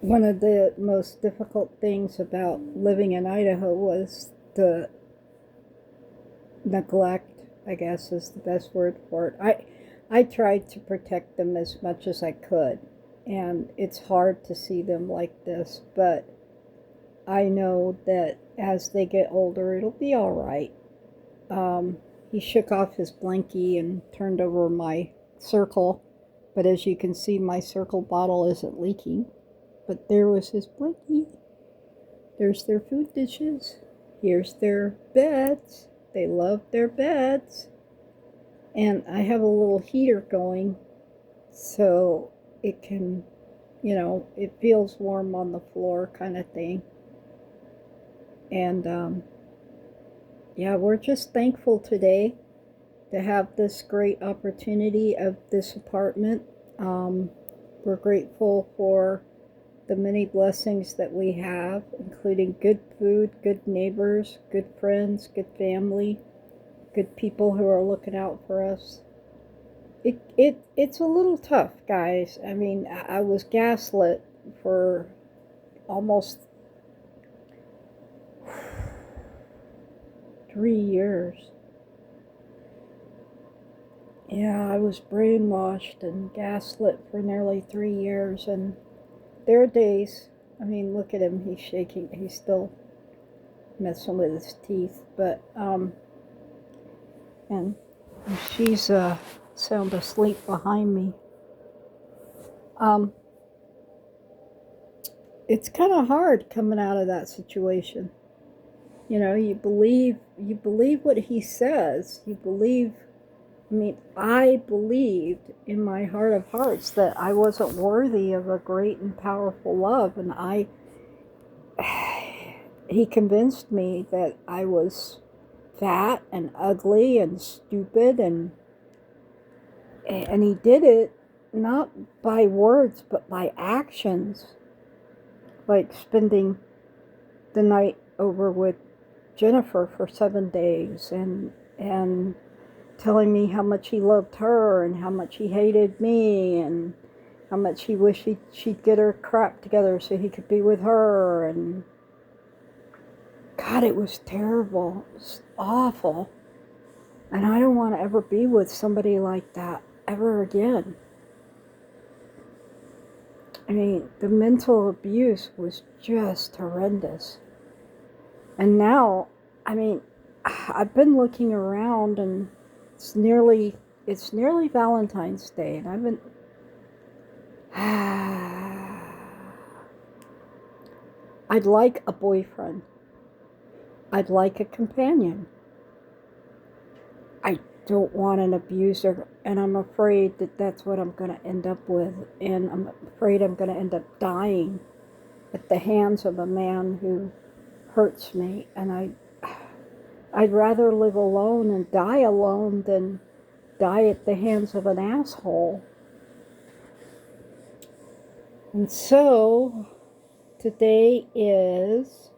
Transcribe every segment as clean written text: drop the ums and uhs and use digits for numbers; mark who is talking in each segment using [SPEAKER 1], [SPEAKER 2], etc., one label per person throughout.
[SPEAKER 1] One of the most difficult things about living in Idaho was the neglect, I guess is the best word for it. I tried to protect them as much as I could, and it's hard to see them like this, but I know that as they get older, it'll be all right. He shook off his blankie and turned over my circle, but as you can see, my circle bottle isn't leaking. But there was his blankie. There's their food dishes. Here's their beds. They love their beds. And I have a little heater going so it can, it feels warm on the floor kind of thing. And yeah, we're just thankful today to have this great opportunity of this apartment. Um, we're grateful for the many blessings that we have, including good food, good neighbors, good friends, good family, good people who are looking out for us. It's a little tough, guys. I mean, I was gaslit for almost 3 years. Yeah, I was brainwashed and gaslit for nearly 3 years, and there are days. I mean, look at him. He's shaking. He's still messing with his teeth. But and she's sound asleep behind me. Um, it's kind of hard coming out of that situation. You believe what he says. You believe. I mean, I believed in my heart of hearts that I wasn't worthy of a great and powerful love, and he convinced me that I was fat and ugly and stupid, and he did it not by words but by actions, like spending the night over with Jennifer for 7 days, and telling me how much he loved her and how much he hated me and how much he wished she'd get her crap together so he could be with her. And God, it was terrible. It was awful. And I don't want to ever be with somebody like that ever again. I mean, the mental abuse was just horrendous. And now, I mean, I've been looking around, and it's nearly Valentine's Day, and I've been I'd like a boyfriend. I'd like a companion. I don't want an abuser, and I'm afraid that that's what I'm going to end up with, and I'm afraid I'm going to end up dying at the hands of a man who hurts me, and I'd rather live alone and die alone than die at the hands of an asshole. And so today is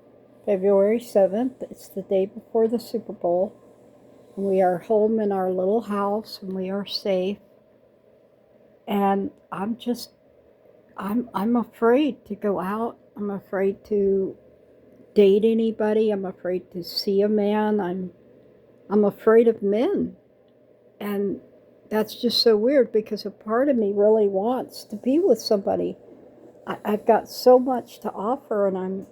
[SPEAKER 1] February 7th. It's the day before the Super Bowl. We are home in our little house and we are safe. And I'm afraid to go out. I'm afraid to date anybody. I'm afraid to see a man. I'm afraid of men. And that's just so weird because a part of me really wants to be with somebody. I've got so much to offer, and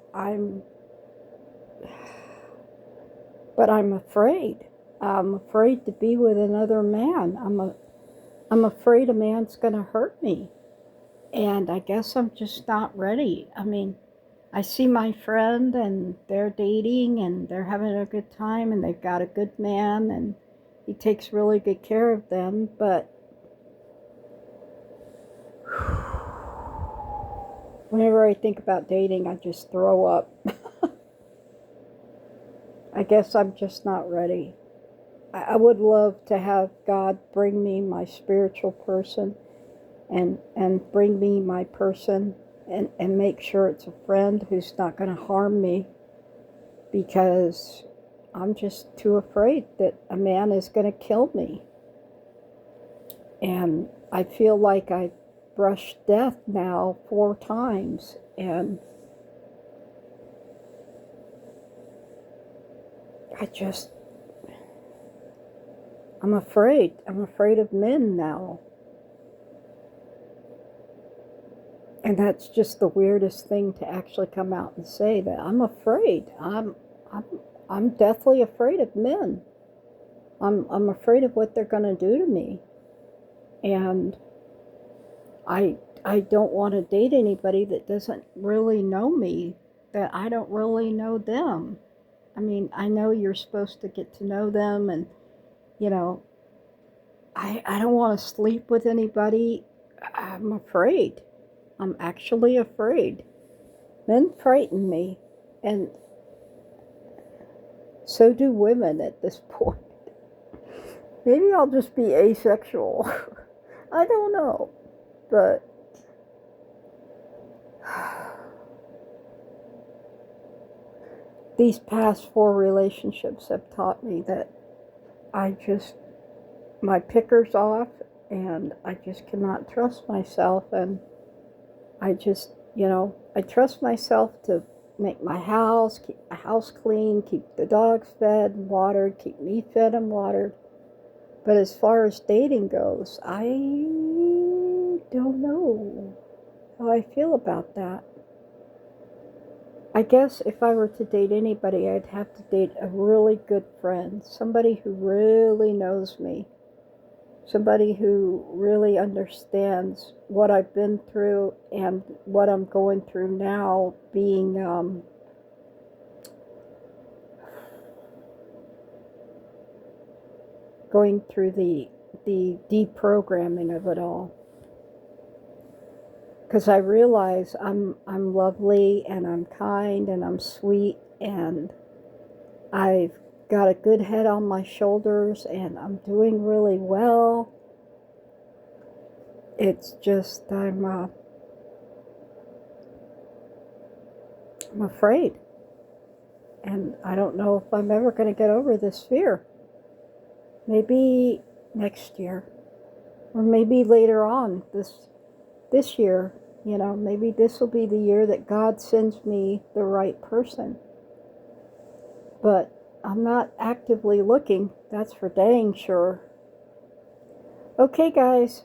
[SPEAKER 1] but I'm afraid. I'm afraid to be with another man. I'm afraid a man's going to hurt me. And I guess I'm just not ready. I mean, I see my friend and they're dating and they're having a good time and they've got a good man and he takes really good care of them, but whenever I think about dating, I just throw up. I guess I'm just not ready. I would love to have God bring me my spiritual person and bring me my person and make sure it's a friend who's not going to harm me, because I'm just too afraid that a man is going to kill me. And I feel like brushed death now 4 times, and I'm afraid. I'm afraid of men now. And that's just the weirdest thing to actually come out and say, that I'm afraid. I'm I'm deathly afraid of men. I'm afraid of what they're going to do to me. And I don't want to date anybody that doesn't really know me, that I don't really know them. I mean, I know you're supposed to get to know them, and you know, I don't want to sleep with anybody. I'm afraid. I'm actually afraid. Men frighten me, and so do women at this point. Maybe I'll just be asexual. I don't know. But these past 4 relationships have taught me that my picker's off, and I just cannot trust myself. And I trust myself to make my house, keep my house clean, keep the dogs fed and watered, keep me fed and watered. But as far as dating goes, I don't know how I feel about that. I guess if I were to date anybody, I'd have to date a really good friend, somebody who really knows me, somebody who really understands what I've been through and what I'm going through now, going through the deprogramming of it all. Because I realize I'm lovely, and I'm kind, and I'm sweet, and I've got a good head on my shoulders, and I'm doing really well. It's just I'm afraid, and I don't know if I'm ever going to get over this fear. Maybe next year, or maybe later on this year. Maybe this will be the year that God sends me the right person. But I'm not actively looking, that's for dang sure. Okay, guys,